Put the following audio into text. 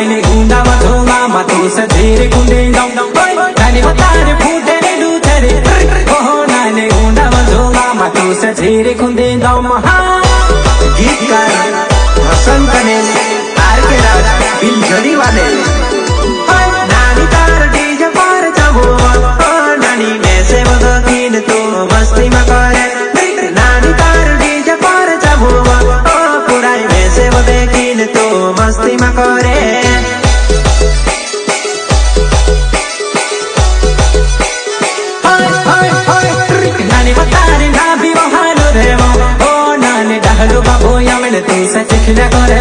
नानी गुंडा मधोमा मतु सधीर कुंडे दम नानी बतारे फूटे रे डूटे रे ओहो नानी गुंडा मधोमा मतु सधीर कुंडे दम। गीतकार हसन कनेल आर.के. राज बिलझड़ी वाले नानी तार डीजे पर चबो नानी मैसे बदकीन तो मस्ती में करे नानी तार डीजे पर चबो पुराई मैसे बदकीन तो मस्ती में करे। नानी बतारे ना भी वहां रे ओ नानी डहलो बाबू या मैंने तू सच खिला करे